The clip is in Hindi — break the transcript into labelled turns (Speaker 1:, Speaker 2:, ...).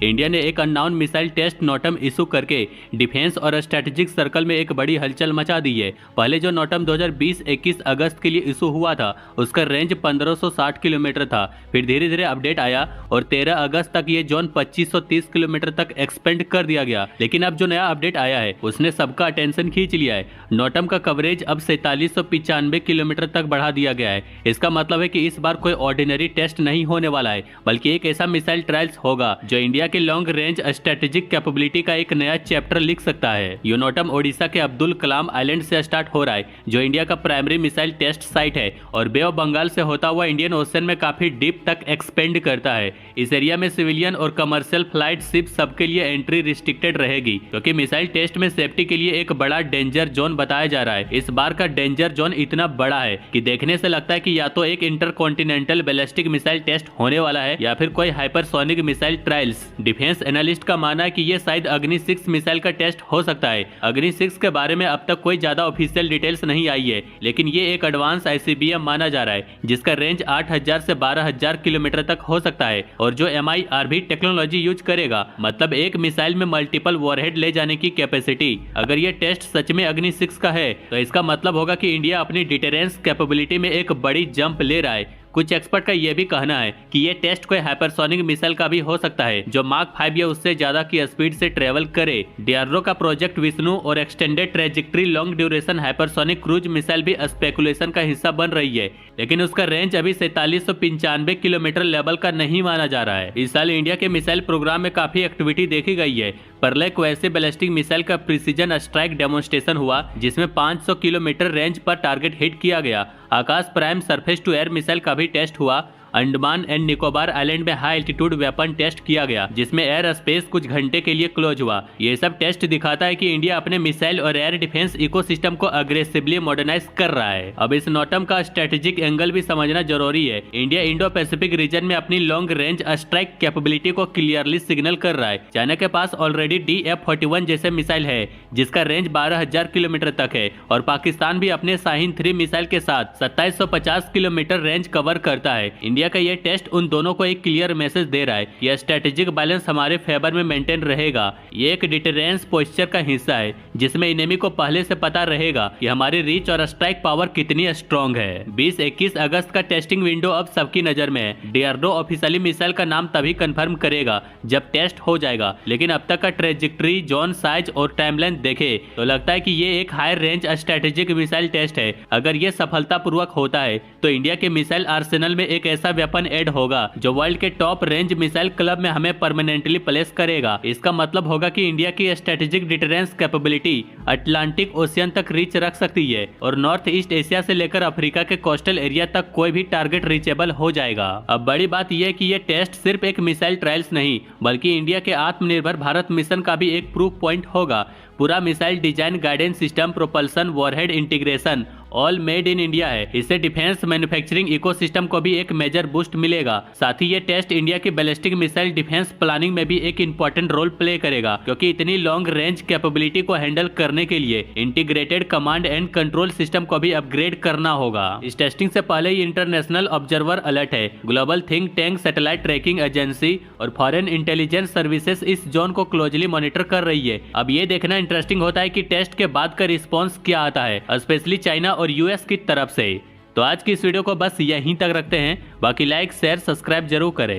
Speaker 1: इंडिया ने एक unknown missile test NOTAM issue करके डिफेंस और स्ट्रेटेजिक सर्कल में एक बड़ी हलचल मचा दी है। पहले जो नोटम 2020-21 अगस्त के लिए इशू हुआ था उसका रेंज 1560 किलोमीटर था। फिर धीरे धीरे अपडेट आया और 13 अगस्त तक ये जोन 2530 किलोमीटर तक एक्सपेंड कर दिया गया। लेकिन अब जो नया अपडेट आया है उसने सबका अटेंशन खींच लिया है। नोटम का कवरेज अब 4795 किलोमीटर तक बढ़ा दिया गया है। इसका मतलब है कि इस बार कोई ऑर्डिनरी टेस्ट नहीं होने वाला है, बल्कि एक ऐसा मिसाइल ट्रायल्स होगा जो इंडिया के लॉन्ग रेंज स्ट्रेटेजिक कैपेबिलिटी का एक नया चैप्टर लिख सकता है। यूनोटम ओडिशा के अब्दुल कलाम आइलैंड से स्टार्ट हो रहा है, जो इंडिया का प्राइमरी मिसाइल टेस्ट साइट है और बे ऑफ बंगाल से होता हुआ इंडियन ओशन में काफी डीप तक एक्सपेंड करता है। इस एरिया में सिविलियन और कमर्शियल फ्लाइट शिप सबके लिए एंट्री रिस्ट्रिक्टेड रहेगी, क्योंकि मिसाइल टेस्ट में सेफ्टी के लिए एक बड़ा डेंजर जोन बताया जा रहा है। इस बार का डेंजर जोन इतना बड़ा है कि देखने से लगता है कि या तो एक इंटरकॉन्टिनेंटल बैलिस्टिक मिसाइल टेस्ट होने वाला है या फिर कोई hypersonic missile trials. Defence analyst का मानना है कि ये शायद अग्नि 6 मिसाइल का टेस्ट हो सकता है। अग्नि 6 के बारे में अब तक कोई ज्यादा ऑफिशियल डिटेल्स नहीं आई है, लेकिन ये एक एडवांस आईसीबीएम माना जा रहा है जिसका रेंज 8000 से 12000 किलोमीटर तक हो सकता है और जो MIRV टेक्नोलॉजी यूज करेगा, मतलब एक मिसाइल में मल्टीपल वॉरहेड ले जाने की कैपेसिटी। अगर ये टेस्ट सच में अग्नि 6 का है तो इसका मतलब होगा कि इंडिया अपनी डिटेरेंस कैपेबिलिटी में एक बड़ी जंप ले रहा है। कुछ एक्सपर्ट का यह भी कहना है कि ये टेस्ट कोई हाइपरसोनिक मिसाइल का भी हो सकता है जो माक 5 या उससे ज्यादा की स्पीड से ट्रेवल करे। डीआरडीओ का प्रोजेक्ट विष्णु और extended trajectory long duration hypersonic cruise missile भी स्पेकुलेशन का हिस्सा बन रही है, लेकिन उसका रेंज अभी 4795 किलोमीटर लेवल का नहीं माना जा रहा है। इस साल इंडिया के मिसाइल प्रोग्राम में काफी एक्टिविटी देखी गई है। परले क्वैसे बैलिस्टिक मिसाइल का प्रिसीजन स्ट्राइक डेमोन्स्ट्रेशन हुआ जिसमें 500 किलोमीटर रेंज पर टारगेट हिट किया गया। Akash prime surface to air missile का भी टेस्ट हुआ। अंडमान एंड निकोबार आइलैंड में हाई एल्टीट्यूड वेपन टेस्ट किया गया जिसमें एयर स्पेस कुछ घंटे के लिए क्लोज हुआ। ये सब टेस्ट दिखाता है कि इंडिया अपने मिसाइल और एयर डिफेंस इकोसिस्टम को अग्रेसिवली मॉडर्नाइज कर रहा है। अब इस नोटम का स्ट्रेटेजिक एंगल भी समझना जरूरी है। इंडिया इंडो पैसिफिक रीजन में अपनी लॉन्ग रेंज स्ट्राइक कैपेबिलिटी को क्लियरली सिग्नल कर रहा है। चाइना के पास ऑलरेडी DF-41 जैसे मिसाइल है जिसका रेंज 12000 किलोमीटर तक है और पाकिस्तान भी अपने शाहीन 3 मिसाइल के साथ 2750 किलोमीटर रेंज कवर करता है। इंडिया का ये टेस्ट उन दोनों को एक क्लियर मैसेज दे रहा है कि स्ट्रेटेजिक बैलेंस हमारे फेवर में मेंटेन रहेगा। ये एक डिटरेंस पोस्चर का हिस्सा है जिसमें एनिमी को पहले से पता रहेगा कि हमारी रीच और स्ट्राइक पावर कितनी स्ट्रॉन्ग है। 20-21 अगस्त का टेस्टिंग विंडो अब सबकी नजर में है। डीआरडीओ ऑफिशियली मिसाइल का नाम तभी कंफर्म करेगा जब टेस्ट हो जाएगा, लेकिन अब तक का ट्रेजेक्ट्री, जोन साइज और टाइमलाइन देखे तो लगता है कि ये एक high range strategic missile test है। अगर ये सफलतापूर्वक होता है तो इंडिया के मिसाइल आर्सेनल में एक ऐसा वेपन ऐड होगा जो वर्ल्ड के टॉप रेंज मिसाइल क्लब में हमें परमानेंटली प्लेस करेगा। इसका मतलब होगा कि इंडिया की strategic deterrence capability Atlantic ocean तक रीच रख सकती है और नॉर्थ ईस्ट एशिया से लेकर अफ्रीका के कोस्टल एरिया तक कोई भी टारगेट रीचेबल हो जाएगा। अब बड़ी बात यह है कि ये टेस्ट सिर्फ एक मिसाइल ट्रायल्स नहीं बल्कि इंडिया के आत्मनिर्भर भारत मिशन का भी एक प्रूफ पॉइंट होगा। पूरा missile design, guidance system, propulsion, warhead integration all made in India है। इससे डिफेंस मैन्युफैक्चरिंग इकोसिस्टम को भी एक मेजर बूस्ट मिलेगा। साथ ही ये टेस्ट इंडिया की बैलिस्टिक मिसाइल डिफेंस प्लानिंग में भी एक इंपॉर्टेंट रोल प्ले करेगा, क्योंकि इतनी लॉन्ग रेंज कैपेबिलिटी को हैंडल करने के लिए integrated command and control system को भी अपग्रेड करना होगा। इस टेस्टिंग से पहले ही इंटरनेशनल ऑब्जर्वर अलर्ट है। Global think tank, satellite trekking agency और फॉरेन इंटेलिजेंस सर्विसेज इस जोन को क्लोजली मॉनिटर कर रही है। अब ये देखना इंटरेस्टिंग होता है कि टेस्ट के बाद का रिस्पॉन्स क्या आता है, स्पेशली चाइना और US की तरफ से। तो आज की इस वीडियो को बस यहीं तक रखते हैं। बाकी लाइक, शेयर, सब्सक्राइब जरूर करें।